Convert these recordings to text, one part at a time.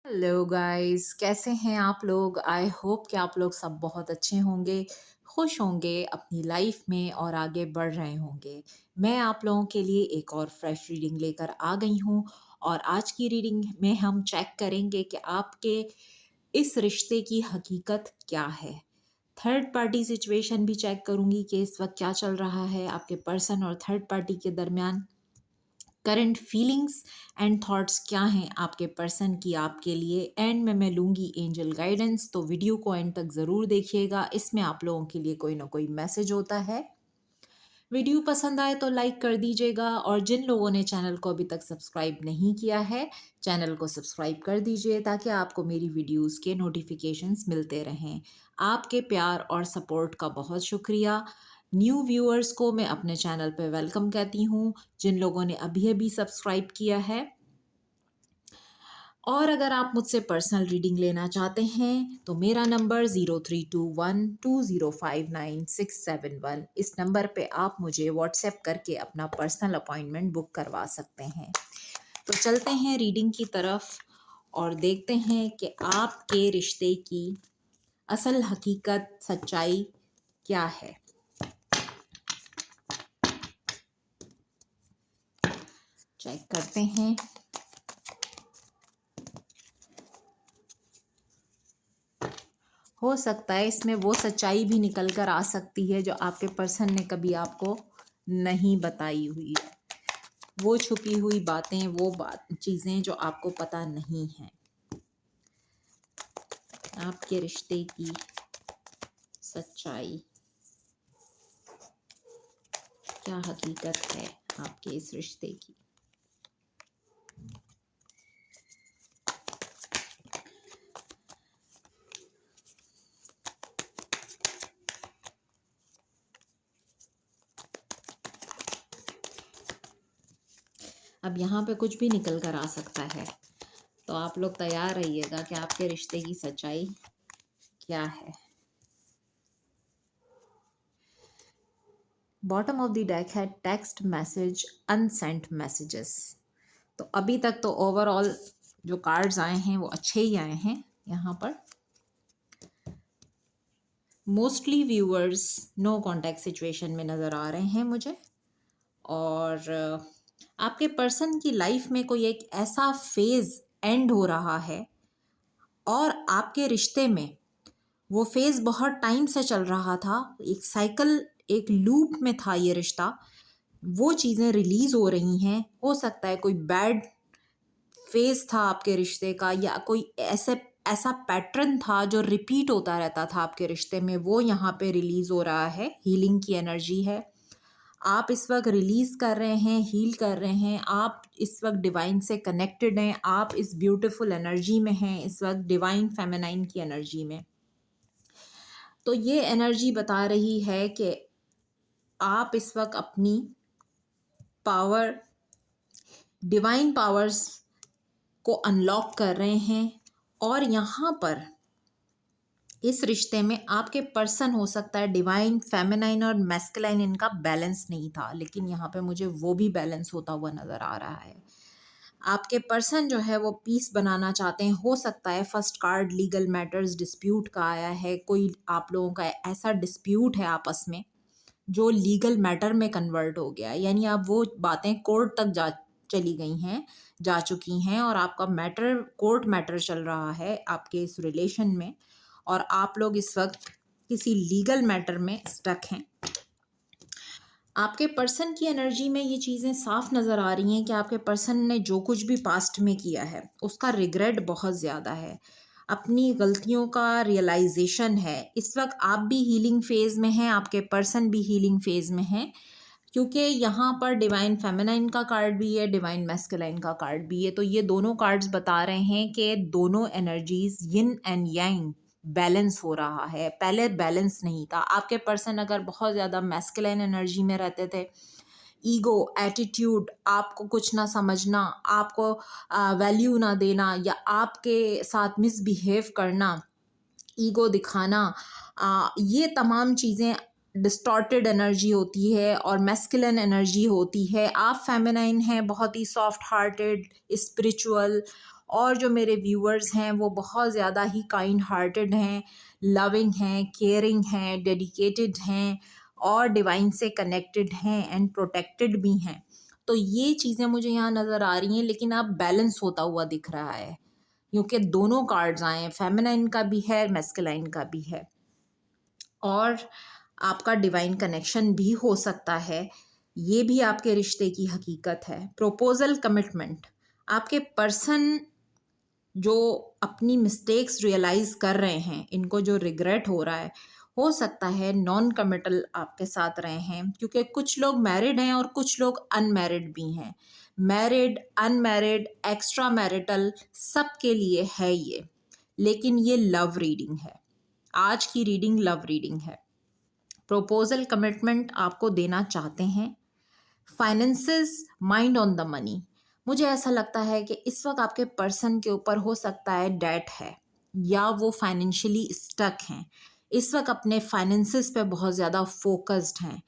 Hello guys, कैसे हैं आप लोग? आई होप कि आप लोग सब बहुत अच्छे होंगे, खुश होंगे अपनी लाइफ में और आगे बढ़ रहे होंगे। मैं आप लोगों के लिए एक और फ्रेश रीडिंग लेकर आ गई हूँ और आज की रीडिंग में हम चेक करेंगे कि आपके इस रिश्ते की हकीकत क्या है। थर्ड पार्टी सिचुएशन भी चेक करूँगी कि इस वक्त क्या चल रहा है आपके पर्सन और थर्ड पार्टी के दरमियान। करंट फीलिंग्स एंड थॉट्स क्या हैं आपके पर्सन की आपके लिए। एंड में मैं लूँगी एंजल गाइडेंस, तो वीडियो को एंड तक ज़रूर देखिएगा। इसमें आप लोगों के लिए कोई ना कोई मैसेज होता है। वीडियो पसंद आए तो लाइक कर दीजिएगा और जिन लोगों ने चैनल को अभी तक सब्सक्राइब नहीं किया है, चैनल को सब्सक्राइब कर दीजिए ताकि आपको मेरी वीडियोस के नोटिफिकेशंस मिलते रहें। आपके प्यार और सपोर्ट का बहुत शुक्रिया। न्यू व्यूअर्स को मैं अपने चैनल पे वेलकम कहती हूँ, जिन लोगों ने अभी अभी सब्सक्राइब किया है। और अगर आप मुझसे पर्सनल रीडिंग लेना चाहते हैं तो मेरा नंबर 0321205961 इस नंबर पे आप मुझे व्हाट्सएप करके अपना पर्सनल अपॉइंटमेंट बुक करवा सकते हैं। तो चलते हैं रीडिंग की तरफ और देखते हैं कि आपके रिश्ते की असल हकीकत सच्चाई क्या है। चेक करते हैं। हो सकता है इसमें वो सच्चाई भी निकल कर आ सकती है जो आपके पर्सन ने कभी आपको नहीं बताई हुई है। वो छुपी हुई बातें, वो चीज़ें जो आपको पता नहीं हैं। आपके रिश्ते की सच्चाई क्या हकीकत है आपके इस रिश्ते की। अब यहाँ पे कुछ भी निकल कर आ सकता है, तो आप लोग तैयार रहिएगा कि आपके रिश्ते की सच्चाई क्या है। बॉटम ऑफ द डेक है टेक्स्ट मैसेज, अनसेंट मैसेजेस। तो अभी तक तो ओवरऑल जो कार्ड्स आए हैं वो अच्छे ही आए हैं। यहाँ पर mostly viewers no contact situation में नज़र आ रहे हैं मुझे। और आपके पर्सन की लाइफ में कोई एक ऐसा फेज एंड हो रहा है और आपके रिश्ते में वो फेज बहुत टाइम से चल रहा था। एक साइकिल, एक लूप में था ये रिश्ता। वो चीज़ें रिलीज हो रही हैं। हो सकता है कोई बैड फेज था आपके रिश्ते का, या कोई ऐसे ऐसा पैटर्न था जो रिपीट होता रहता था आपके रिश्ते में, वो यहाँ पे रिलीज हो रहा है। हीलिंग की एनर्जी है। आप इस वक्त रिलीज कर रहे हैं, हील कर रहे हैं। आप इस वक्त डिवाइन से कनेक्टेड हैं। आप इस ब्यूटीफुल एनर्जी में हैं इस वक्त, डिवाइन फेमिनाइन की एनर्जी में। तो ये एनर्जी बता रही है कि आप इस वक्त अपनी पावर, डिवाइन पावर्स को अनलॉक कर रहे हैं। और यहाँ पर इस रिश्ते में आपके पर्सन, हो सकता है डिवाइन फेमिनाइन और मैस्कुलाइन इनका बैलेंस नहीं था, लेकिन यहाँ पे मुझे वो भी बैलेंस होता हुआ नज़र आ रहा है। आपके पर्सन जो है वो पीस बनाना चाहते हैं। हो सकता है first card legal matters dispute का आया है। कोई आप लोगों का ऐसा डिस्प्यूट है आपस में जो लीगल मैटर में कन्वर्ट हो गया है, यानी अब वो बातें कोर्ट तक चली गई हैं, जा चुकी हैं, और आपका मैटर कोर्ट मैटर चल रहा है आपके इस रिलेशन में, और आप लोग इस वक्त किसी लीगल मैटर में स्टक हैं। आपके पर्सन की एनर्जी में ये चीज़ें साफ नज़र आ रही हैं कि आपके पर्सन ने जो कुछ भी पास्ट में किया है उसका रिग्रेट बहुत ज़्यादा है। अपनी गलतियों का रियलाइजेशन है। इस वक्त आप भी हीलिंग फेज़ में हैं, आपके पर्सन भी हीलिंग फेज़ में हैं, क्योंकि यहाँ पर डिवाइन फेमिनाइन का कार्ड भी है, डिवाइन मैस्कुलाइन का कार्ड भी है। तो ये दोनों कार्ड्स बता रहे हैं कि दोनों energies yin and yang balance हो रहा है। पहले बैलेंस नहीं था। आपके पर्सन अगर बहुत ज़्यादा मैस्कुलाइन एनर्जी में रहते थे, ईगो, एटीट्यूड, आपको कुछ ना समझना, आपको वैल्यू ना देना, या आपके साथ मिसबिहेव करना, ईगो दिखाना, ये तमाम चीज़ें डिस्टॉर्टेड एनर्जी होती है और मैस्कुलिन एनर्जी होती है। आप फेमिनाइन हैं, बहुत ही सॉफ्ट हार्टेड, स्पिरिचुअल, और जो मेरे व्यूअर्स हैं वो बहुत ज़्यादा ही काइंड हार्टेड हैं, लविंग हैं, केयरिंग हैं, डेडिकेटेड हैं और डिवाइन से कनेक्टेड हैं एंड प्रोटेक्टेड भी हैं। तो ये चीज़ें मुझे यहाँ नज़र आ रही हैं, लेकिन अब बैलेंस होता हुआ दिख रहा है क्योंकि दोनों कार्ड्स आए हैं, फेमिनाइन का भी है, मैस्कुलाइन का भी है। और आपका डिवाइन कनेक्शन भी हो सकता है, ये भी आपके रिश्ते की हकीकत है। प्रपोजल कमिटमेंट, आपके पर्सन जो अपनी मिस्टेक्स रियलाइज़ कर रहे हैं, इनको जो रिग्रेट हो सकता है नॉन कमिटल आपके साथ रहे हैं, क्योंकि कुछ लोग मैरिड हैं और कुछ लोग अनमैरिड भी हैं। मैरिड, अनमैरिड, एक्स्ट्रा मैरिटल सबके लिए है ये, लेकिन ये लव रीडिंग है। आज की रीडिंग लव रीडिंग है। प्रपोजल कमिटमेंट आपको देना चाहते हैं। Finances, mind on the money, मुझे ऐसा लगता है कि इस वक्त आपके पर्सन के ऊपर हो सकता है डेट है या वो फाइनेंशियली स्टक हैं। इस वक्त अपने फाइनेंसेस पे बहुत ज़्यादा फोकस्ड हैं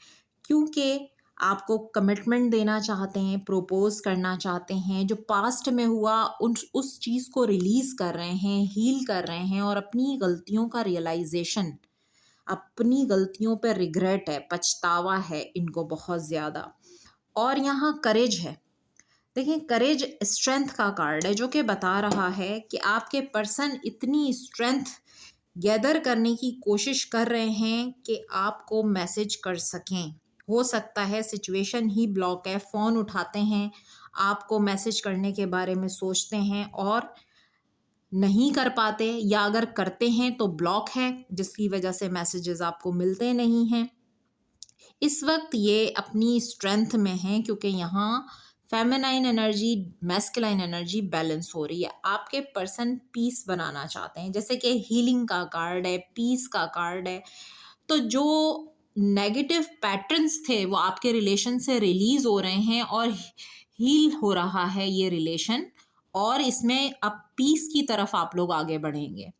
क्योंकि आपको कमिटमेंट देना चाहते हैं, प्रोपोज करना चाहते हैं। जो पास्ट में हुआ उस चीज़ को रिलीज़ कर रहे हैं, हील कर रहे हैं और अपनी गलतियों का रियलाइजेशन, अपनी गलतियों पे रिग्रेट है, पछतावा है इनको बहुत ज़्यादा। और यहाँ करेज है। देखिए, करेज स्ट्रेंथ का कार्ड है जो कि बता रहा है कि आपके पर्सन इतनी स्ट्रेंथ गैदर करने की कोशिश कर रहे हैं कि आपको मैसेज कर सकें। हो सकता है सिचुएशन ही ब्लॉक है, फ़ोन उठाते हैं, आपको मैसेज करने के बारे में सोचते हैं और नहीं कर पाते, या अगर करते हैं तो ब्लॉक है जिसकी वजह से मैसेजेस आपको मिलते नहीं हैं। इस वक्त ये अपनी स्ट्रेंथ में है क्योंकि यहाँ feminine energy, masculine energy balance हो रही है। आपके पर्सन पीस बनाना चाहते हैं, जैसे कि हीलिंग का कार्ड है, पीस का कार्ड है। तो जो नेगेटिव पैटर्न्स थे वो आपके रिलेशन से रिलीज हो रहे हैं और हील हो रहा है ये रिलेशन, और इसमें अब पीस की तरफ आप लोग आगे बढ़ेंगे।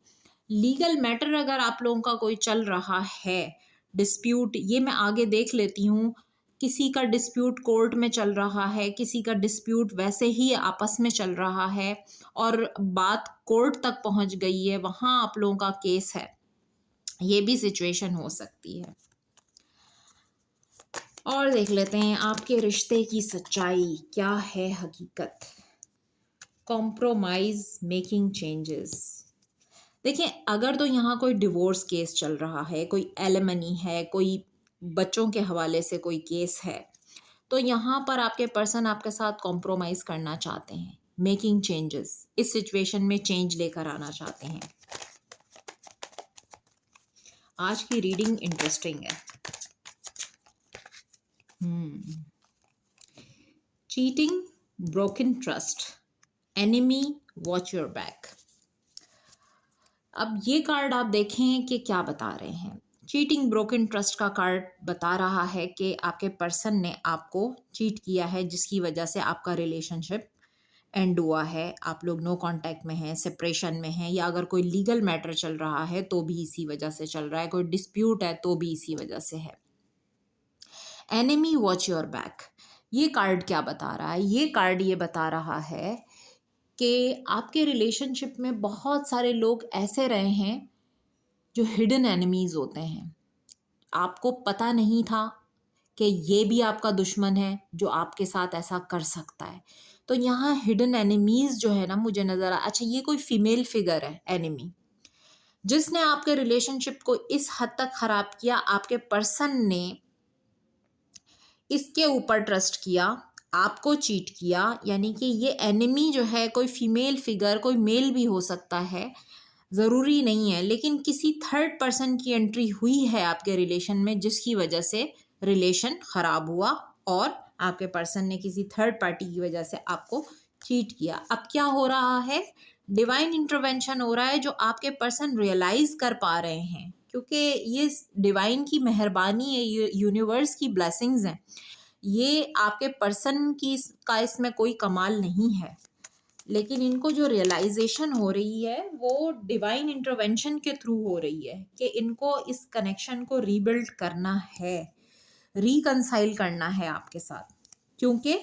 लीगल मैटर अगर आप लोगों का कोई चल रहा है, डिस्प्यूट, ये मैं आगे देख लेती हूँ। किसी का डिस्प्यूट कोर्ट में चल रहा है, किसी का डिस्प्यूट वैसे ही आपस में चल रहा है और बात कोर्ट तक पहुंच गई है, वहाँ आप लोगों का केस है, ये भी सिचुएशन हो सकती है। और देख लेते हैं आपके रिश्ते की सच्चाई क्या है, हकीकत। Compromise, making changes. देखिए, अगर तो यहाँ कोई डिवोर्स केस चल रहा है, कोई एलिमनी है, कोई बच्चों के हवाले से कोई केस है, तो यहाँ पर आपके पर्सन आपके साथ कॉम्प्रोमाइज़ करना चाहते हैं, मेकिंग चेंजेस, इस सिचुएशन में चेंज लेकर आना चाहते हैं। आज की रीडिंग इंटरेस्टिंग है। Cheating, broken trust, enemy, watch your back. अब ये कार्ड आप देखें कि क्या बता रहे हैं। चीटिंग, ब्रोकन ट्रस्ट का कार्ड बता रहा है कि आपके पर्सन ने आपको चीट किया है, जिसकी वजह से आपका रिलेशनशिप एंड हुआ है। आप लोग नो कांटेक्ट में हैं, सेपरेशन में हैं, या अगर कोई लीगल मैटर चल रहा है तो भी इसी वजह से चल रहा है, कोई डिस्प्यूट है तो भी इसी वजह से है। एनिमी, वॉच योर बैक, ये कार्ड क्या बता रहा है? ये कार्ड ये बता रहा है कि आपके रिलेशनशिप में बहुत सारे लोग ऐसे रहे हैं जो हिडन एनिमीज होते हैं। आपको पता नहीं था कि ये भी आपका दुश्मन है जो आपके साथ ऐसा कर सकता है। तो यहाँ हिडन एनिमीज जो है ना, मुझे नजर अच्छा, ये कोई फीमेल फिगर है एनिमी, जिसने आपके रिलेशनशिप को इस हद तक खराब किया। आपके पर्सन ने इसके ऊपर ट्रस्ट किया, आपको चीट किया। यानी कि ये एनिमी जो है कोई फीमेल फिगर, कोई मेल भी हो सकता है, ज़रूरी नहीं है, लेकिन किसी थर्ड पर्सन की एंट्री हुई है आपके रिलेशन में जिसकी वजह से रिलेशन ख़राब हुआ और आपके पर्सन ने किसी थर्ड पार्टी की वजह से आपको चीट किया। अब क्या हो रहा है? डिवाइन इंटरवेंशन हो रहा है जो आपके पर्सन रियलाइज़ कर पा रहे हैं, क्योंकि ये डिवाइन की मेहरबानी है, यूनिवर्स की ब्लेसिंग्स हैं। ये आपके पर्सन की का इसमें कोई कमाल नहीं है, लेकिन इनको जो रियलाइजेशन हो रही है वो डिवाइन इंटरवेंशन के थ्रू हो रही है कि इनको इस कनेक्शन को रीबिल्ड करना है, रिकंसाइल करना है आपके साथ, क्योंकि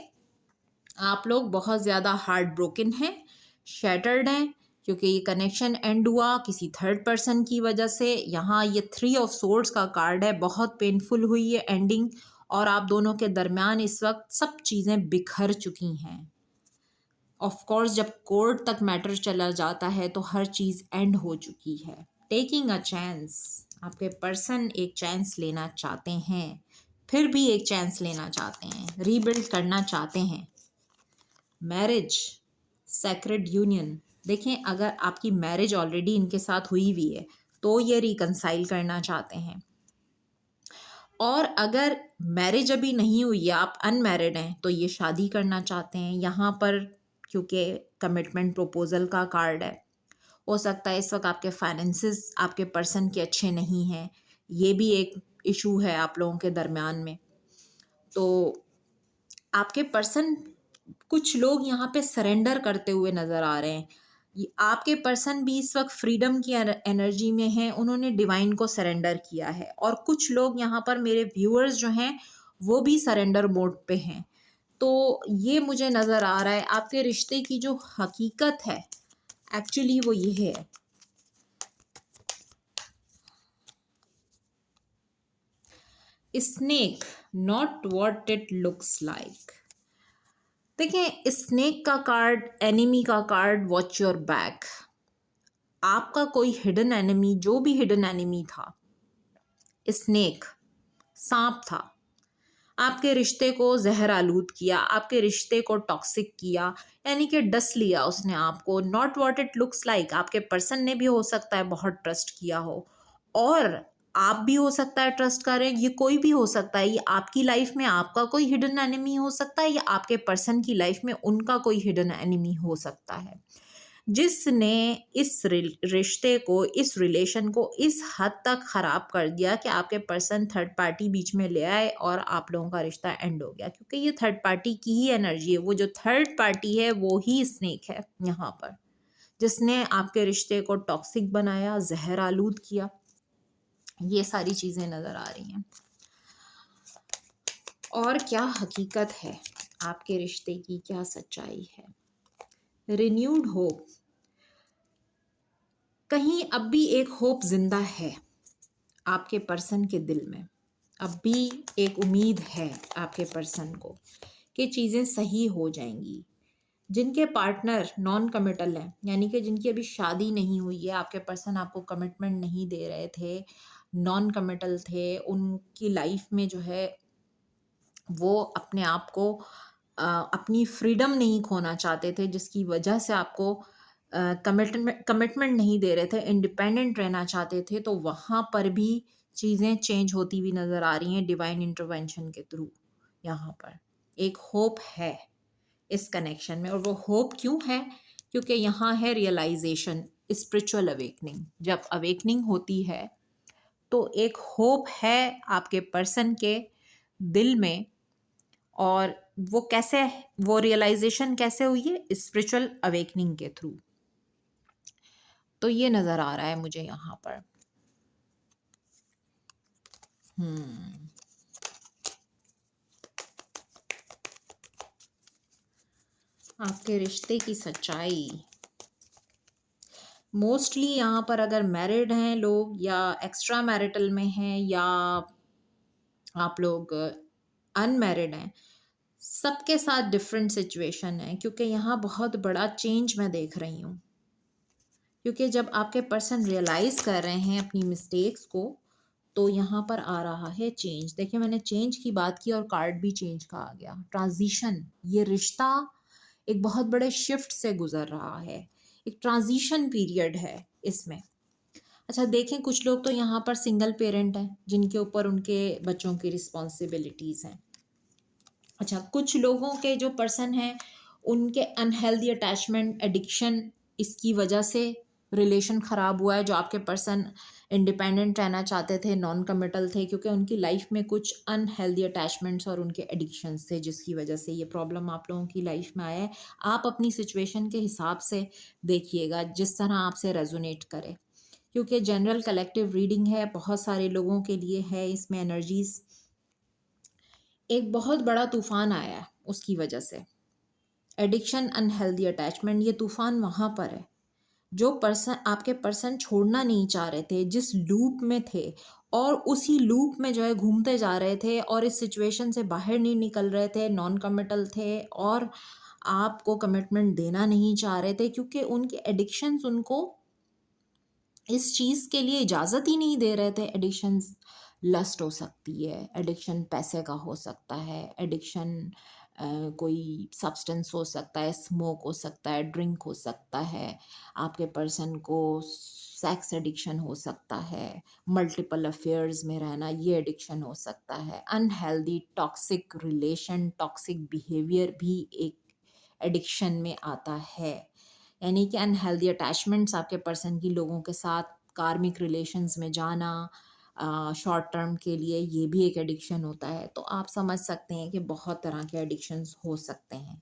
आप लोग बहुत ज़्यादा हार्ट ब्रोकन हैं, शैटर्ड हैं क्योंकि ये कनेक्शन एंड हुआ किसी थर्ड पर्सन की वजह से। यहाँ ये 3 ऑफ सोर्ड्स का कार्ड है, बहुत पेनफुल हुई है एंडिंग, और आप दोनों के दरमियान इस वक्त सब चीज़ें बिखर चुकी हैं। ऑफ कोर्स जब कोर्ट तक मैटर चला जाता है तो हर चीज़ एंड हो चुकी है। टेकिंग अ चांस, आपके पर्सन एक चांस लेना चाहते हैं, फिर भी एक चांस लेना चाहते हैं, रीबिल्ड करना चाहते हैं। मैरिज, सैक्रेड यूनियन, देखें अगर आपकी मैरिज ऑलरेडी इनके साथ हुई हुई है तो ये रिकंसाइल करना चाहते हैं, और अगर मैरिज अभी नहीं हुई है, आप अनमैरिड हैं, तो ये शादी करना चाहते हैं। यहाँ पर क्योंकि कमिटमेंट प्रपोजल का कार्ड है, हो सकता है इस वक्त आपके फाइनेंसेस आपके पर्सन के अच्छे नहीं हैं, ये भी एक इशू है आप लोगों के दरमियान में। तो आपके पर्सन, कुछ लोग यहाँ पे सरेंडर करते हुए नज़र आ रहे हैं। आपके पर्सन भी इस वक्त फ्रीडम की एनर्जी में हैं, उन्होंने डिवाइन को सरेंडर किया है। और कुछ लोग यहाँ पर मेरे व्यूअर्स जो हैं वो भी सरेंडर मोड पे हैं। तो ये मुझे नज़र आ रहा है आपके रिश्ते की जो हकीकत है एक्चुअली वो ये है। Snake, not what it looks like. देखिए स्नेक का कार्ड, एनिमी का कार्ड, वॉच योर बैक। आपका कोई हिडन एनिमी, जो भी हिडन एनिमी था, स्नेक, सांप था, आपके रिश्ते को जहर आलूद किया, आपके रिश्ते को टॉक्सिक किया, यानी कि डस लिया उसने आपको। Not what it looks like, आपके पर्सन ने भी हो सकता है बहुत ट्रस्ट किया हो, और आप भी हो सकता है ट्रस्ट करें, ये कोई भी हो सकता है। ये आपकी लाइफ में आपका कोई हिडन एनिमी हो सकता है, या आपके पर्सन की लाइफ में उनका कोई हिडन एनिमी हो सकता है, जिसने इस रिश्ते को, इस रिलेशन को इस हद तक ख़राब कर दिया कि आपके पर्सन थर्ड पार्टी बीच में ले आए और आप लोगों का रिश्ता एंड हो गया। क्योंकि ये थर्ड पार्टी की ही एनर्जी है, वो जो थर्ड पार्टी है वो ही स्नेक है यहाँ पर, जिसने आपके रिश्ते को टॉक्सिक बनाया, जहर आलूद किया। ये सारी चीज़ें नज़र आ रही हैं। और क्या हकीकत है आपके रिश्ते की, क्या सच्चाई है? रिन्यूड होप, कहीं अब भी एक होप जिंदा है आपके पर्सन के दिल में, अब भी एक उम्मीद है आपके पर्सन को कि चीज़ें सही हो जाएंगी। जिनके पार्टनर नॉन कमिटल हैं, यानी कि जिनकी अभी शादी नहीं हुई है, आपके पर्सन आपको कमिटमेंट नहीं दे रहे थे, नॉन कमिटल थे, उनकी लाइफ में जो है वो अपने आप को अपनी फ्रीडम नहीं खोना चाहते थे, जिसकी वजह से आपको कमिटमेंट नहीं दे रहे थे, इंडिपेंडेंट रहना चाहते थे। तो वहाँ पर भी चीज़ें चेंज होती हुई नज़र आ रही हैं डिवाइन इंटरवेंशन के थ्रू। यहाँ पर एक होप है इस कनेक्शन में, और वो होप क्यों है? क्योंकि यहाँ है रियलाइजेशन, स्पिरिचुअल अवेकनिंग। जब अवेकनिंग होती है तो एक होप है आपके पर्सन के दिल में, और वो कैसे, वो रियलाइजेशन कैसे हुई है? स्पिरिचुअल अवेकनिंग के थ्रू। तो ये नज़र आ रहा है मुझे यहाँ पर। आपके रिश्ते की सच्चाई, मोस्टली यहाँ पर अगर मैरिड हैं लोग, या एक्स्ट्रा मैरिटल में हैं, या आप लोग अनमैरिड हैं, सबके साथ डिफरेंट सिचुएशन है। क्योंकि यहाँ बहुत बड़ा चेंज मैं देख रही हूँ, क्योंकि जब आपके पर्सन रियलाइज़ कर रहे हैं अपनी मिस्टेक्स को, तो यहाँ पर आ रहा है चेंज। देखिए मैंने चेंज की बात की और कार्ड भी चेंज का आ गया, ट्रांजिशन। ये रिश्ता एक बहुत बड़े शिफ्ट से गुजर रहा है, एक ट्रांजिशन पीरियड है इसमें। अच्छा देखें, कुछ लोग तो यहाँ पर सिंगल पेरेंट हैं जिनके ऊपर उनके बच्चों की रिस्पॉन्सिबिलिटीज़ हैं। अच्छा, कुछ लोगों के जो पर्सन हैं उनके अनहेल्दी अटैचमेंट, एडिक्शन, इसकी वजह से रिलेशन ख़राब हुआ है। जो आपके पर्सन इंडिपेंडेंट रहना चाहते थे, नॉन कमिटल थे, क्योंकि उनकी लाइफ में कुछ अनहेल्दी अटैचमेंट्स और उनके एडिक्शंस थे, जिसकी वजह से ये प्रॉब्लम आप लोगों की लाइफ में आया है। आप अपनी सिचुएशन के हिसाब से देखिएगा, जिस तरह आपसे रेजोनेट करे, क्योंकि जनरल कलेक्टिव रीडिंग है, बहुत सारे लोगों के लिए है। इसमें एनर्जीज, एक बहुत बड़ा तूफान आया है उसकी वजह से, एडिक्शन, अनहेल्दी अटैचमेंट, ये तूफान वहाँ पर है। जो पर्सन आपके पर्सन छोड़ना नहीं चाह रहे थे, जिस लूप में थे और उसी लूप में जो है घूमते जा रहे थे और इस सिचुएशन से बाहर नहीं निकल रहे थे, नॉन कमिटल थे और आपको कमिटमेंट देना नहीं चाह रहे थे क्योंकि उनके एडिक्शंस उनको इस चीज़ के लिए इजाज़त ही नहीं दे रहे थे। एडिक्शंस लस्ट हो सकती है, एडिक्शन पैसे का हो सकता है, एडिक्शन कोई सब्सटेंस हो सकता है, स्मोक हो सकता है, ड्रिंक हो सकता है, आपके पर्सन को सेक्स एडिक्शन हो सकता है, मल्टीपल अफेयर्स में रहना ये एडिक्शन हो सकता है, unhealthy toxic relation, toxic behaviour भी एक एडिक्शन में आता है। यानी कि अनहेल्दी अटैचमेंट्स आपके पर्सन की लोगों के साथ कार्मिक रिलेशंस में जाना शॉर्ट टर्म के लिए, ये भी एक एडिक्शन होता है। तो आप समझ सकते हैं कि बहुत तरह के एडिक्शंस हो सकते हैं।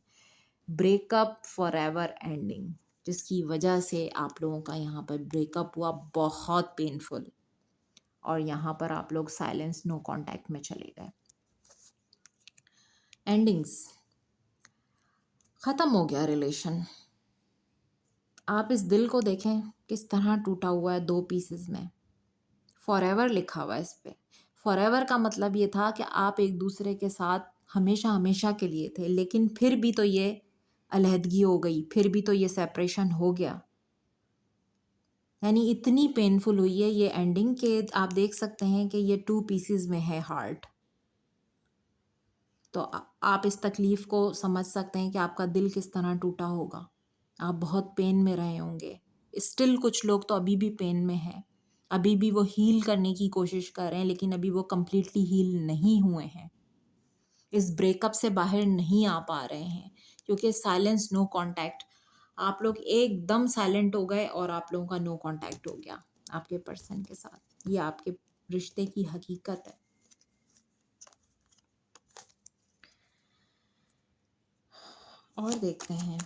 ब्रेकअप फॉर एवर एंडिंग, जिसकी वजह से आप लोगों का यहाँ पर ब्रेकअप हुआ, बहुत पेनफुल, और यहाँ पर आप लोग साइलेंस नो कांटेक्ट में चले गए। एंडिंग्स, ख़त्म हो गया रिलेशन। आप इस दिल को देखें किस तरह टूटा हुआ है, दो पीसेस में। फॉरएवर लिखा हुआ है इस पे। फॉरएवर का मतलब ये था कि आप एक दूसरे के साथ हमेशा हमेशा के लिए थे, लेकिन फिर भी तो ये अलहदगी हो गई, फिर भी तो ये सेपरेशन हो गया। यानी इतनी पेनफुल हुई है ये एंडिंग के आप देख सकते हैं कि ये 2 पीसेस में है हार्ट। तो आप इस तकलीफ़ को समझ सकते हैं कि आपका दिल किस तरह टूटा होगा। आप बहुत पेन में रहे होंगे। स्टिल कुछ लोग तो अभी भी पेन में हैं। अभी भी वो हील करने की कोशिश कर रहे हैं, लेकिन अभी वो कंप्लीटली हील नहीं हुए हैं। इस ब्रेकअप से बाहर नहीं आ पा रहे हैं क्योंकि साइलेंस नो कांटेक्ट, आप लोग एकदम साइलेंट हो गए और आप लोगों का नो कांटेक्ट हो गया आपके पर्सन के साथ। ये आपके रिश्ते की हकीकत है। और देखते हैं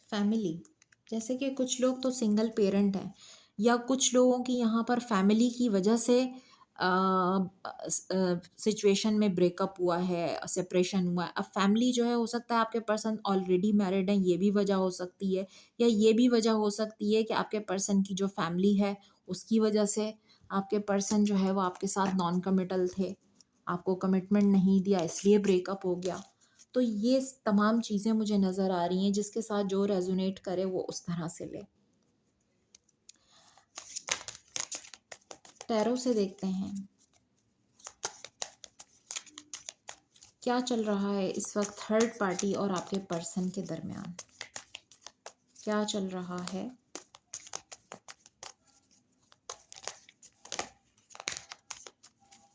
फैमिली, जैसे कि कुछ लोग तो सिंगल पेरेंट हैं या कुछ लोगों की यहाँ पर फैमिली की वजह से सिचुएशन में ब्रेकअप हुआ है, सेपरेशन हुआ है। अब फैमिली जो है, हो सकता है आपके पर्सन ऑलरेडी मैरिड हैं, ये भी वजह हो सकती है, या ये भी वजह हो सकती है कि आपके पर्सन की जो फैमिली है उसकी वजह से आपके पर्सन जो है वो आपके साथ नॉन कमिटल थे, आपको कमिटमेंट नहीं दिया, इसलिए ब्रेकअप हो गया। तो ये तमाम चीज़ें मुझे नज़र आ रही हैं, जिसके साथ जो रेजोनेट करे वो उस तरह से ले। टैरो से देखते हैं क्या चल रहा है इस वक्त थर्ड पार्टी और आपके पर्सन के दरमियान। क्या चल रहा है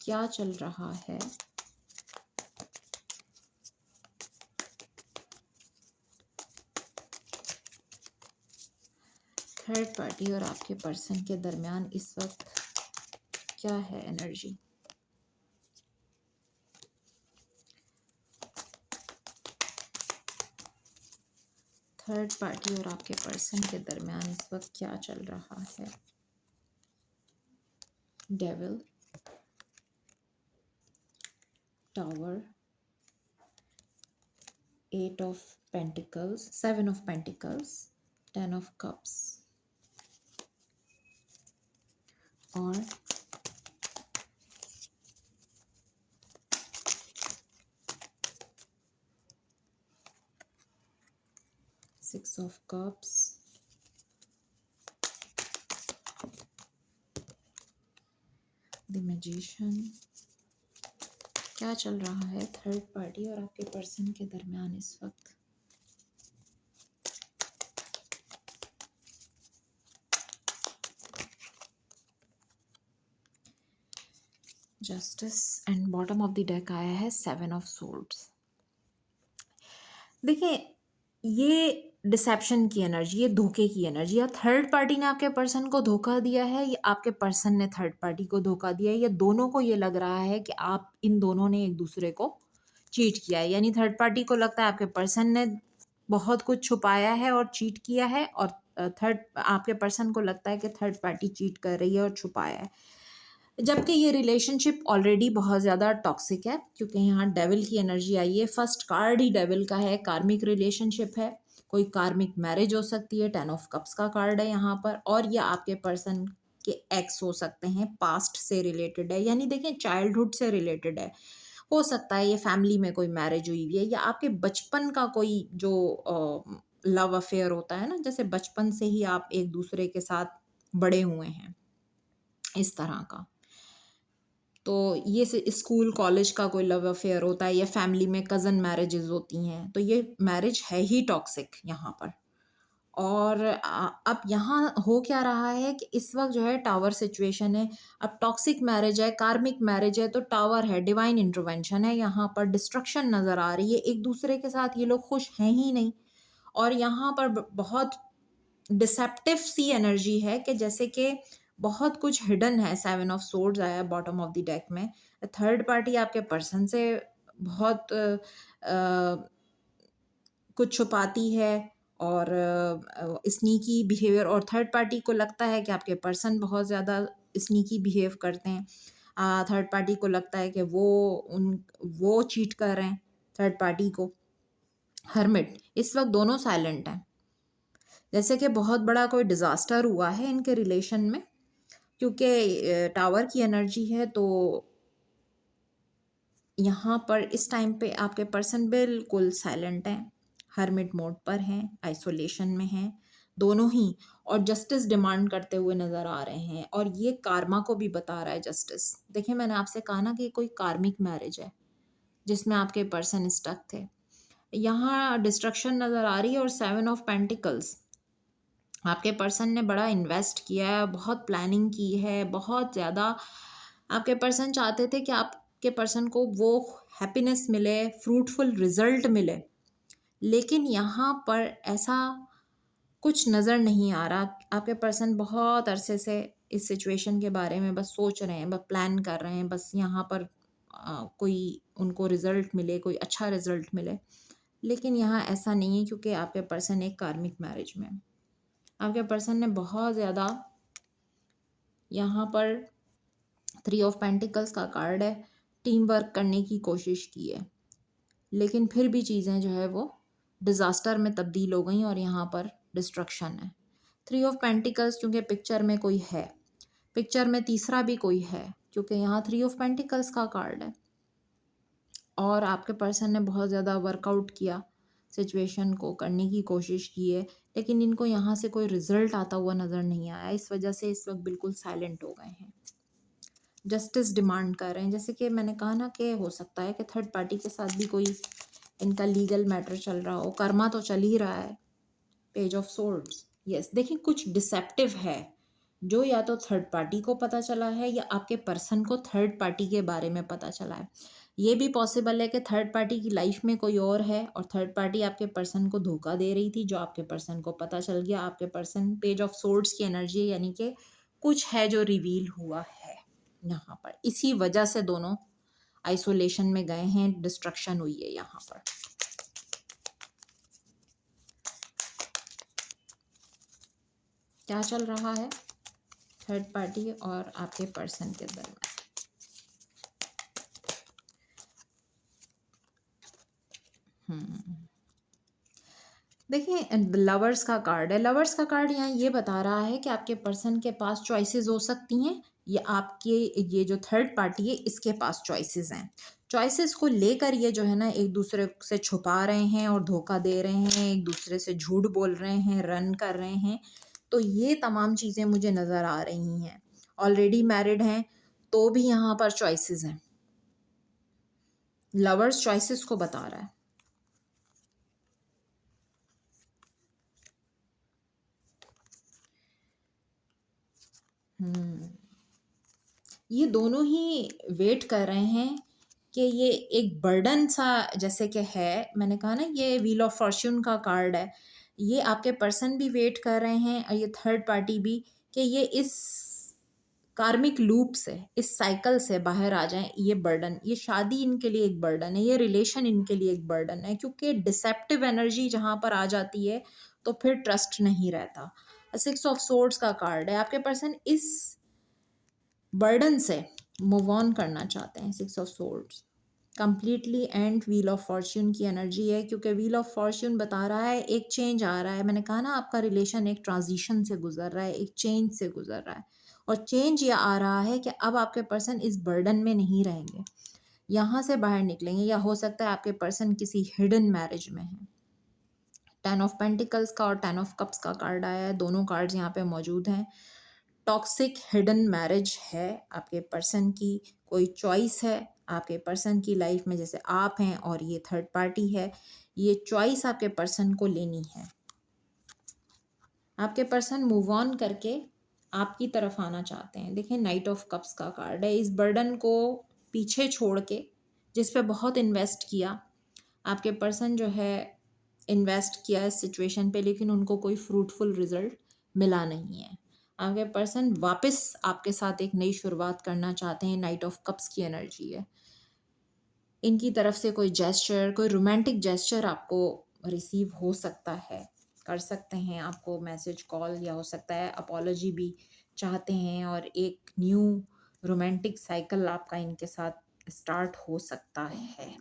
क्या चल रहा है थर्ड पार्टी और आपके पर्सन के दरमियान इस वक्त क्या है एनर्जी। थर्ड पार्टी और आपके पर्सन के दरमियान इस वक्त क्या चल रहा है। Devil, tower, 8 of Pentacles, 7 of Pentacles, 10 of Cups और 6 of Cups, The Magician। क्या चल रहा है थर्ड पार्टी और आपके पर्सन के दरमियान इस वक्त। Justice and bottom of the deck आया है 7 of Swords। देखिए, ये डिसेप्शन की एनर्जी, ये धोखे की एनर्जी, या थर्ड पार्टी ने आपके पर्सन को धोखा दिया है या आपके पर्सन ने थर्ड पार्टी को धोखा दिया है, या दोनों को ये लग रहा है कि आप इन दोनों ने एक दूसरे को चीट किया है। यानी थर्ड पार्टी को लगता है आपके पर्सन ने बहुत कुछ छुपाया है और चीट किया है, और थर्ड आपके पर्सन को लगता है कि थर्ड पार्टी चीट कर रही है और छुपाया है। जबकि ये रिलेशनशिप ऑलरेडी बहुत ज़्यादा टॉक्सिक है, क्योंकि यहाँ डेविल की एनर्जी आई है। फर्स्ट कार्ड ही डेविल का है, कार्मिक रिलेशनशिप है, कोई कार्मिक मैरिज हो सकती है, 10 ऑफ कप्स का कार्ड है यहाँ पर। और ये आपके पर्सन के एक्स हो सकते हैं, पास्ट से रिलेटेड है, यानी देखें चाइल्डहुड से रिलेटेड है। हो सकता है ये फैमिली में कोई मैरिज हुई हुई है, या आपके बचपन का कोई जो लव अफेयर होता है ना, जैसे बचपन से ही आप एक दूसरे के साथ बड़े हुए हैं, इस तरह का। तो ये स्कूल कॉलेज का कोई लव अफेयर होता है, या फैमिली में कज़न मैरिजेस होती हैं, तो ये मैरिज है ही टॉक्सिक यहाँ पर। और अब यहाँ हो क्या रहा है कि इस वक्त जो है टावर सिचुएशन है। अब टॉक्सिक मैरिज है, कार्मिक मैरिज है, तो टावर है, डिवाइन इंटरवेंशन है, यहाँ पर डिस्ट्रक्शन नज़र आ रही है, एक दूसरे के साथ ये लोग खुश हैं ही नहीं। और यहाँ पर बहुत डिसेप्टिव सी एनर्जी है, कि जैसे कि बहुत कुछ हिडन है। 7 ऑफ सोर्ड्स आया बॉटम ऑफ द डेक में। थर्ड पार्टी आपके पर्सन से बहुत कुछ छुपाती है, और स्नीकी बिहेवियर, और थर्ड पार्टी को लगता है कि आपके पर्सन बहुत ज़्यादा स्नीकी बिहेव करते हैं। थर्ड पार्टी को लगता है कि वो चीट कर रहे हैं थर्ड पार्टी को। हर्मिट, इस वक्त दोनों साइलेंट हैं, जैसे कि बहुत बड़ा कोई डिज़ास्टर हुआ है इनके रिलेशन में, क्योंकि टावर की एनर्जी है। तो यहाँ पर इस टाइम पे आपके पर्सन बिल्कुल साइलेंट हैं, हर्मिट मोड पर हैं, आइसोलेशन में हैं दोनों ही, और जस्टिस डिमांड करते हुए नज़र आ रहे हैं। और ये कार्मा को भी बता रहा है जस्टिस। देखिए, मैंने आपसे कहा ना कि कोई कार्मिक मैरिज है जिसमें आपके पर्सन स्टक थे। यहाँ डिस्ट्रक्शन नज़र आ रही है, और 7 ऑफ पेंटिकल्स, आपके पर्सन ने बड़ा इन्वेस्ट किया है, बहुत प्लानिंग की है, बहुत ज़्यादा। आपके पर्सन चाहते थे कि आपके पर्सन को वो हैप्पीनेस मिले, फ्रूटफुल रिजल्ट मिले, लेकिन यहाँ पर ऐसा कुछ नज़र नहीं आ रहा। आपके पर्सन बहुत अरसे से इस सिचुएशन के बारे में बस सोच रहे हैं, बस प्लान कर रहे हैं, बस यहाँ पर कोई उनको रिजल्ट मिले, कोई अच्छा रिजल्ट मिले। लेकिन यहाँ ऐसा नहीं है, क्योंकि आपके पर्सन एक कार्मिक मैरिज में, आपके पर्सन ने बहुत ज़्यादा यहाँ पर 3 ऑफ पेंटिकल्स का कार्ड है, टीम वर्क करने की कोशिश की है, लेकिन फिर भी चीज़ें जो है वो डिज़ास्टर में तब्दील हो गई, और यहाँ पर डिस्ट्रक्शन है। 3 ऑफ पेंटिकल्स, क्योंकि पिक्चर में कोई है, पिक्चर में तीसरा भी कोई है, क्योंकि यहाँ 3 ऑफ पेंटिकल्स का कार्ड है। और आपके पर्सन ने बहुत ज़्यादा वर्कआउट किया, सिचुएशन को करने की कोशिश की है, लेकिन इनको यहाँ से कोई रिजल्ट आता हुआ नज़र नहीं आया। इस वजह से इस वक्त बिल्कुल साइलेंट हो गए हैं, जस्टिस डिमांड कर रहे हैं। जैसे कि मैंने कहा ना कि हो सकता है कि थर्ड पार्टी के साथ भी कोई इनका लीगल मैटर चल रहा हो, कर्मा तो चल ही रहा है। पेज ऑफ सोर्ड्स, यस, देखिए कुछ डिसेप्टिव है, जो या तो थर्ड पार्टी को पता चला है, या आपके पर्सन को थर्ड पार्टी के बारे में पता चला है। ये भी पॉसिबल है कि थर्ड पार्टी की लाइफ में कोई और है, और थर्ड पार्टी आपके पर्सन को धोखा दे रही थी, जो आपके पर्सन को पता चल गया। आपके पर्सन, पेज ऑफ सोर्ड्स की एनर्जी है, यानी कि कुछ है जो रिवील हुआ है यहाँ पर। इसी वजह से दोनों आइसोलेशन में गए हैं, डिस्ट्रक्शन हुई है यहाँ पर। क्या चल रहा है थर्ड पार्टी और आपके पर्सन के दरमियान? देखिए, लवर्स का कार्ड है। लवर्स का कार्ड यहाँ ये बता रहा है कि आपके पर्सन के पास चॉइसेस हो सकती हैं, या आपके ये जो थर्ड पार्टी है इसके पास चॉइसेस हैं। चॉइसेस को लेकर ये जो है ना एक दूसरे से छुपा रहे हैं, और धोखा दे रहे हैं, एक दूसरे से झूठ बोल रहे हैं, रन कर रहे हैं। तो ये तमाम चीज़ें मुझे नज़र आ रही हैं। ऑलरेडी मैरिड हैं तो भी यहाँ पर चॉइसेस हैं। लवर्स चॉइसेस को बता रहा है। ये दोनों ही वेट कर रहे हैं कि ये एक बर्डन सा जैसे कि है। मैंने कहा ना ये व्हील ऑफ फॉर्च्यून का कार्ड है। ये आपके पर्सन भी वेट कर रहे हैं, और ये थर्ड पार्टी भी, कि ये इस कार्मिक लूप से, इस साइकिल से बाहर आ जाएं। ये बर्डन, ये शादी इनके लिए एक बर्डन है, ये रिलेशन इनके लिए एक बर्डन है, क्योंकि डिसेप्टिव एनर्जी जहाँ पर आ जाती है तो फिर ट्रस्ट नहीं रहता। 6 ऑफ सोर्ड्स का कार्ड है। आपके पर्सन इस बर्डन से मूव ऑन करना चाहते हैं। 6 of swords completely and wheel of Fortune की एनर्जी है, क्योंकि व्हील ऑफ फॉर्च्यून बता रहा है एक चेंज आ रहा है। मैंने कहा ना आपका रिलेशन एक ट्रांजिशन से गुजर रहा है, एक चेंज से गुजर रहा है, और चेंज ये आ रहा है कि अब आपके पर्सन इस बर्डन में नहीं रहेंगे, यहाँ से बाहर निकलेंगे, या हो सकता है आपके पर्सन किसी हिडन मैरिज में है। 10 ऑफ पेंटिकल्स का और 10 ऑफ कप्स का कार्ड आया है, दोनों कार्ड्स यहाँ पे मौजूद हैं। टॉक्सिक हिडन मैरिज है आपके पर्सन की, कोई चॉइस है आपके पर्सन की लाइफ में, जैसे आप हैं और ये थर्ड पार्टी है, ये चॉइस आपके पर्सन को लेनी है। आपके पर्सन मूव ऑन करके आपकी तरफ आना चाहते हैं। देखिए नाइट ऑफ कप्स का कार्ड है, इस बर्डन को पीछे छोड़ के जिस पे बहुत इन्वेस्ट किया आपके पर्सन जो है, इन्वेस्ट किया इस सिचुएशन पे, लेकिन उनको कोई फ्रूटफुल रिजल्ट मिला नहीं है। आपके पर्सन वापस आपके साथ एक नई शुरुआत करना चाहते हैं। नाइट ऑफ कप्स की एनर्जी है, इनकी तरफ से कोई जेस्चर, कोई रोमांटिक जेस्चर आपको रिसीव हो सकता है, कर सकते हैं आपको मैसेज, कॉल, या हो सकता है अपॉलॉजी भी चाहते हैं, और एक न्यू रोमांटिक साइकिल आपका इनके साथ स्टार्ट हो सकता है।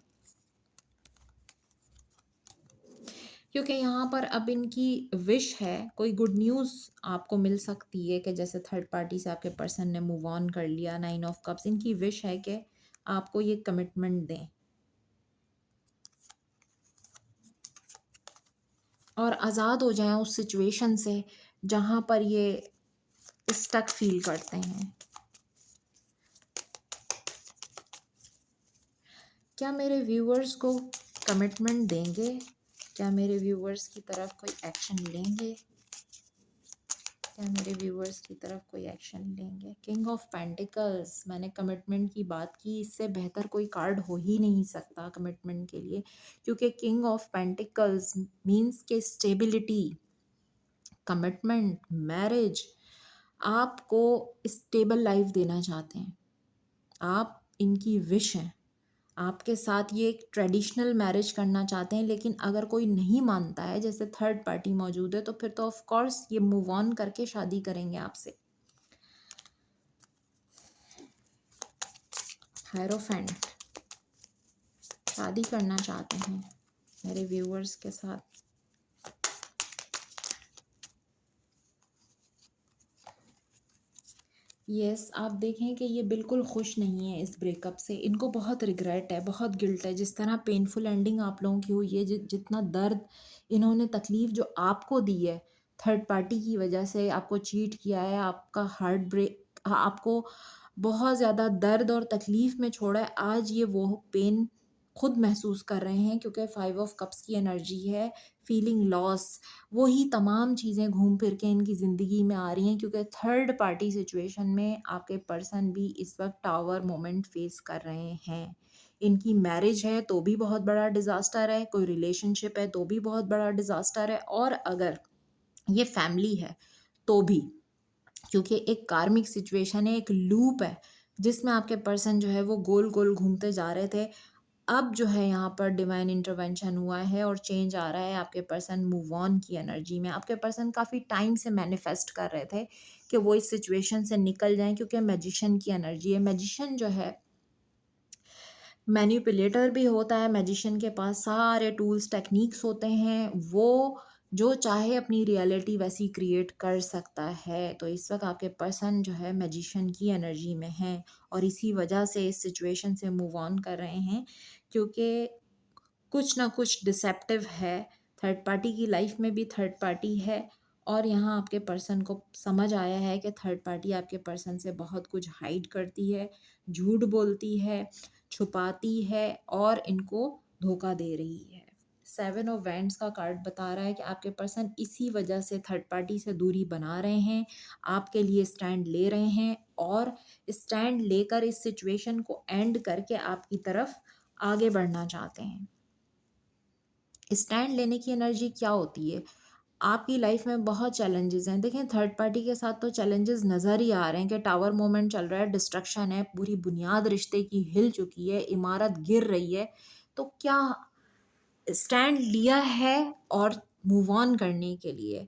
क्योंकि यहाँ पर अब इनकी विश है, कोई गुड न्यूज़ आपको मिल सकती है कि जैसे थर्ड पार्टी से आपके पर्सन ने मूव ऑन कर लिया। 9 ऑफ कप्स, इनकी विश है कि आपको ये कमिटमेंट दें और आज़ाद हो जाएं उस सिचुएशन से जहाँ पर ये स्टक फील करते हैं। क्या मेरे व्यूअर्स को कमिटमेंट देंगे? क्या मेरे व्यूअर्स की तरफ कोई एक्शन लेंगे? क्या मेरे व्यूअर्स की तरफ कोई एक्शन लेंगे? किंग ऑफ पेंटिकल्स, मैंने कमिटमेंट की बात की, इससे बेहतर कोई कार्ड हो ही नहीं सकता कमिटमेंट के लिए, क्योंकि किंग ऑफ पेंटिकल्स मीन्स के स्टेबिलिटी, कमिटमेंट, मैरिज। आपको स्टेबल लाइफ देना चाहते हैं, आप इनकी विश हैं। आपके साथ ये एक ट्रेडिशनल मैरिज करना चाहते हैं, लेकिन अगर कोई नहीं मानता है, जैसे थर्ड पार्टी मौजूद है, तो फिर तो ऑफ कोर्स ये मूव ऑन करके शादी करेंगे आपसे। हायरोफेंट, शादी करना चाहते हैं मेरे व्यूअर्स के साथ। यस, आप देखें कि ये बिल्कुल खुश नहीं है इस ब्रेकअप से, इनको बहुत रिग्रेट है, बहुत गिल्ट है। जिस तरह पेनफुल एंडिंग आप लोगों की हुई है, जितना दर्द इन्होंने, तकलीफ़ जो आपको दी है थर्ड पार्टी की वजह से, आपको चीट किया है, आपका हार्ट ब्रेक, आपको बहुत ज़्यादा दर्द और तकलीफ़ में छोड़ा है, आज ये वो पेन खुद महसूस कर रहे हैं, क्योंकि 5 ऑफ कप्स की एनर्जी है, फीलिंग लॉस, वही तमाम चीज़ें घूम फिर के इनकी ज़िंदगी में आ रही हैं, क्योंकि थर्ड पार्टी सिचुएशन में आपके पर्सन भी इस वक्त टावर मोमेंट फेस कर रहे हैं। इनकी मैरिज है तो भी बहुत बड़ा डिज़ास्टर है, कोई रिलेशनशिप है तो भी बहुत बड़ा डिज़ास्टर है, और अगर ये फैमिली है तो भी, क्योंकि एक कार्मिक सिचुएशन है, एक लूप है जिसमें आपके पर्सन जो है वो गोल गोल घूमते जा रहे थे। अब जो है यहाँ पर डिवाइन इंटरवेंशन हुआ है और चेंज आ रहा है आपके पर्सन मूव ऑन की एनर्जी में। आपके पर्सन काफ़ी टाइम से मैनिफेस्ट कर रहे थे कि वो इस सिचुएशन से निकल जाएं, क्योंकि मैजिशियन की एनर्जी है। मैजिशियन जो है मैनिपुलेटर भी होता है, मैजिशियन के पास सारे टूल्स, टेक्निक्स होते हैं, वो जो चाहे अपनी रियलिटी वैसी क्रिएट कर सकता है। तो इस वक्त आपके पर्सन जो है मैजिशियन की एनर्जी में है, और इसी वजह से इस सिचुएशन से मूव ऑन कर रहे हैं, क्योंकि कुछ ना कुछ डिसेप्टिव है। थर्ड पार्टी की लाइफ में भी थर्ड पार्टी है, और यहाँ आपके पर्सन को समझ आया है कि थर्ड पार्टी आपके पर्सन से बहुत कुछ हाइड करती है, झूठ बोलती है, छुपाती है, और इनको धोखा दे रही है। 7 ऑफ वैंड्स का कार्ड बता रहा है कि आपके पर्सन इसी वजह से थर्ड पार्टी से दूरी बना रहे हैं, आपके लिए स्टैंड ले रहे हैं, और स्टैंड लेकर इस सिचुएशन को एंड करके आपकी तरफ आगे बढ़ना चाहते हैं। स्टैंड लेने की एनर्जी क्या होती है? आपकी लाइफ में बहुत चैलेंजेस हैं। देखें थर्ड पार्टी के साथ तो चैलेंजेस नज़र ही आ रहे हैं कि टावर मोमेंट चल रहा है, डिस्ट्रक्शन है, पूरी बुनियाद रिश्ते की हिल चुकी है, इमारत गिर रही है। तो क्या स्टैंड लिया है और मूव ऑन करने के लिए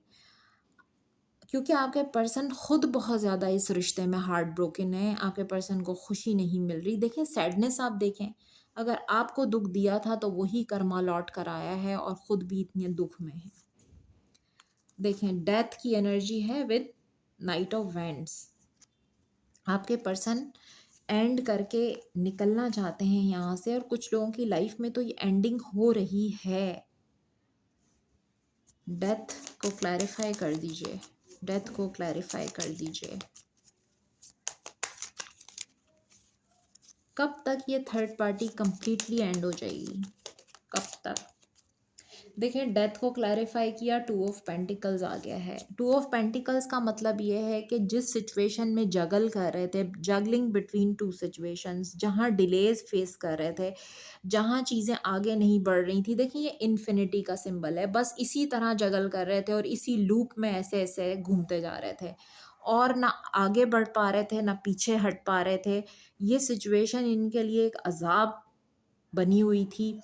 क्योंकि आपके पर्सन खुद बहुत ज़्यादा इस रिश्ते में हार्ट ब्रोकन है, आपके पर्सन को खुशी नहीं मिल रही। देखें सैडनेस, आप देखें, अगर आपको दुख दिया था तो वही कर्मा लौट कर आया है और खुद भी इतने दुख में है। देखें डेथ की एनर्जी है विद नाइट ऑफ वैंड्स। आपके पर्सन एंड करके निकलना चाहते हैं यहाँ से, और कुछ लोगों की लाइफ में तो ये एंडिंग हो रही है। डेथ को क्लैरिफाई कर दीजिए, डेथ को क्लैरिफाई कर दीजिए। कब तक ये थर्ड पार्टी कंप्लीटली एंड हो जाएगी, कब तक? देखें डेथ को क्लैरिफाई किया, टू ऑफ पेंटिकल्स आ गया है। टू ऑफ पेंटिकल्स का मतलब ये है कि जिस सिचुएशन में जगल कर रहे थे, जगलिंग बिटवीन टू सिचुएशंस, जहाँ डिलेज फेस कर रहे थे, जहाँ चीज़ें आगे नहीं बढ़ रही थी, देखिए ये इन्फिनिटी का सिंबल है, बस इसी तरह जगल कर रहे थे और इसी लूप में ऐसे ऐसे घूमते जा रहे थे और ना आगे बढ़ पा रहे थे ना पीछे हट पा रहे थे। ये सिचुएशन इनके लिए एक अजाब बनी हुई थी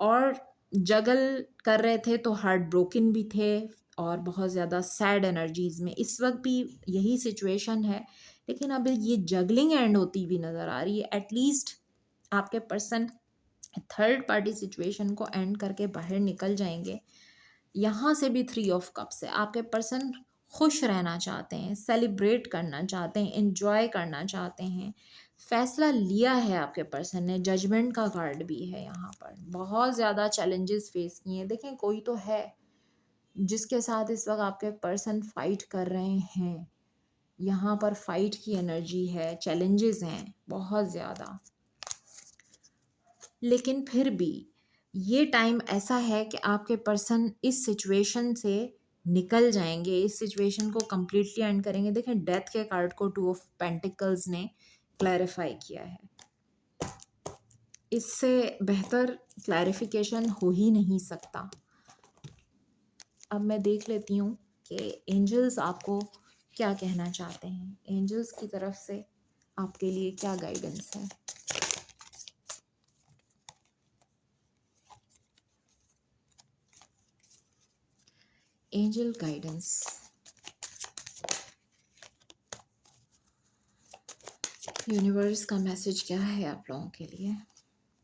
और जगल कर रहे थे तो हार्ट ब्रोकन भी थे और बहुत ज़्यादा सैड एनर्जीज में। इस वक्त भी यही सिचुएशन है, लेकिन अब ये जगलिंग एंड होती भी नज़र आ रही है। एटलीस्ट आपके पर्सन थर्ड पार्टी सिचुएशन को एंड करके बाहर निकल जाएंगे। यहाँ से भी थ्री ऑफ कप्स है। आपके पर्सन खुश रहना चाहते हैं, सेलिब्रेट करना चाहते हैं, एंजॉय करना चाहते हैं, फैसला लिया है आपके पर्सन ने। जजमेंट का कार्ड भी है यहाँ पर। बहुत ज़्यादा चैलेंजेस फेस किए हैं। देखें कोई तो है जिसके साथ इस वक्त आपके पर्सन फाइट कर रहे हैं। यहाँ पर फाइट की एनर्जी है, चैलेंजेस हैं बहुत ज़्यादा, लेकिन फिर भी ये टाइम ऐसा है कि आपके पर्सन इस सिचुएशन से निकल जाएंगे, इस सिचुएशन को कम्प्लीटली एंड करेंगे। देखें डेथ के कार्ड को टू ऑफ पेंटिकल्स ने क्लैरिफाई किया है। इससे बेहतर क्लैरिफिकेशन हो ही नहीं सकता। अब मैं देख लेती हूँ कि एंजल्स आपको क्या कहना चाहते हैं, एंजल्स की तरफ से आपके लिए क्या गाइडेंस है। एंजल गाइडेंस, यूनिवर्स का मैसेज क्या है आप लोगों के लिए।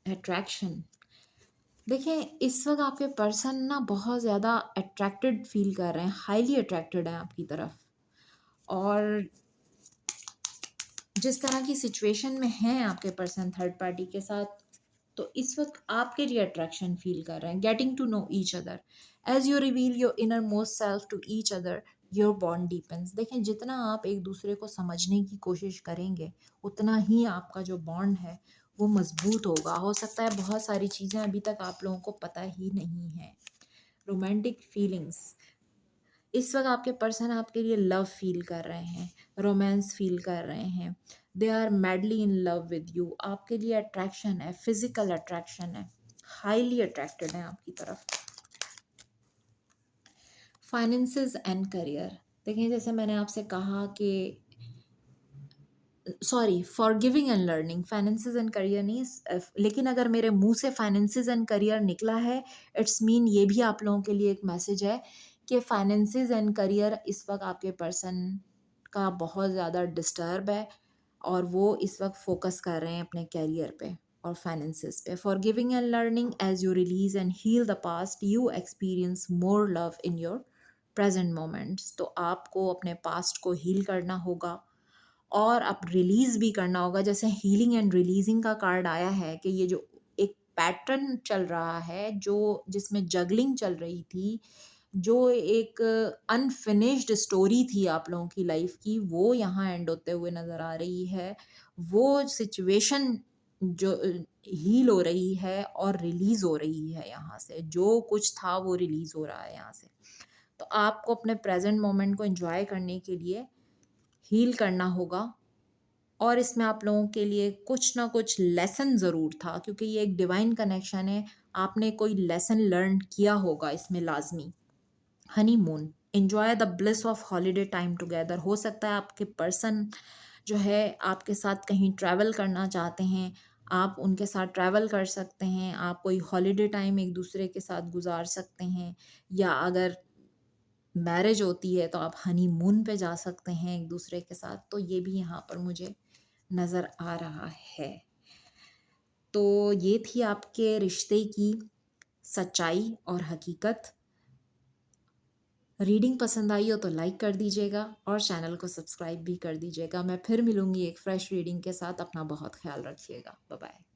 अट्रैक्शन, देखिए इस वक्त आपके पर्सन ना बहुत ज़्यादा अट्रैक्टेड फील कर रहे हैं, हाईली अट्रैक्टेड हैं आपकी तरफ, और जिस तरह की सिचुएशन में हैं आपके पर्सन थर्ड पार्टी के साथ, तो इस वक्त आपके लिए अट्रैक्शन फील कर रहे हैं। Getting to know each other, as you reveal your innermost self to each other, your bond deepens. देखें जितना आप एक दूसरे को समझने की कोशिश करेंगे उतना ही आपका जो बॉन्ड है वो मजबूत होगा। हो सकता है बहुत सारी चीज़ें अभी तक आप लोगों को पता ही नहीं है। रोमांटिक फीलिंग्स, इस वक्त आपके पर्सन आपके लिए लव फील कर रहे हैं, रोमांस फील कर रहे हैं। They are madly in love with you. आपके लिए अट्रैक्शन है, फिजिकल अट्रैक्शन है, हाईली अट्रैक्टेड है आपकी तरफ। फाइनेंसेस एंड करियर, देखिए जैसे मैंने आपसे कहा कि sorry for giving and learning, finances and career नहीं, लेकिन अगर मेरे मुंह से फाइनेंसेस एंड करियर निकला है, इट्स मीन ये भी आप लोगों के लिए एक मैसेज है कि फाइनेंसेस एंड करियर इस वक्त आपके पर्सन का बहुत ज़्यादा डिस्टर्ब है और वो इस वक्त फोकस कर रहे हैं अपने करियर पे और फाइनेंसेस पे। Forgiving and learning, as you release and heal the past, you experience more love in your present moments. तो आपको अपने पास्ट को हील करना होगा और अब रिलीज़ भी करना होगा। जैसे हीलिंग एंड रिलीजिंग का कार्ड आया है कि ये जो एक पैटर्न चल रहा है, जो जिसमें जगलिंग चल रही थी, जो एक अनफिनिश्ड स्टोरी थी आप लोगों की लाइफ की, वो यहाँ एंड होते हुए नज़र आ रही है। वो सिचुएशन जो हील हो रही है और रिलीज़ हो रही है यहाँ से, जो कुछ था वो रिलीज़ हो रहा है यहाँ से। तो आपको अपने प्रेजेंट मोमेंट को एंजॉय करने के लिए हील करना होगा, और इसमें आप लोगों के लिए कुछ ना कुछ लेसन ज़रूर था, क्योंकि ये एक डिवाइन कनेक्शन है। आपने कोई लेसन लर्न किया होगा इसमें लाजमी। Honeymoon, enjoy the bliss of holiday time together. हो सकता है आपके पर्सन जो है आपके साथ कहीं ट्रैवल करना चाहते हैं, आप उनके साथ ट्रैवल कर सकते हैं, आप कोई हॉलीडे टाइम एक दूसरे के साथ गुजार सकते हैं। या अगर मैरिज होती है तो आप हनीमून पे जा सकते हैं एक दूसरे के साथ, तो ये भी यहाँ पर मुझे नज़र आ रहा है। तो ये थी आपके रिश्ते की सच्चाई और हकीकत। रीडिंग पसंद आई हो तो लाइक कर दीजिएगा और चैनल को सब्सक्राइब भी कर दीजिएगा। मैं फिर मिलूँगी एक फ्रेश रीडिंग के साथ। अपना बहुत ख्याल रखिएगा। Bye bye.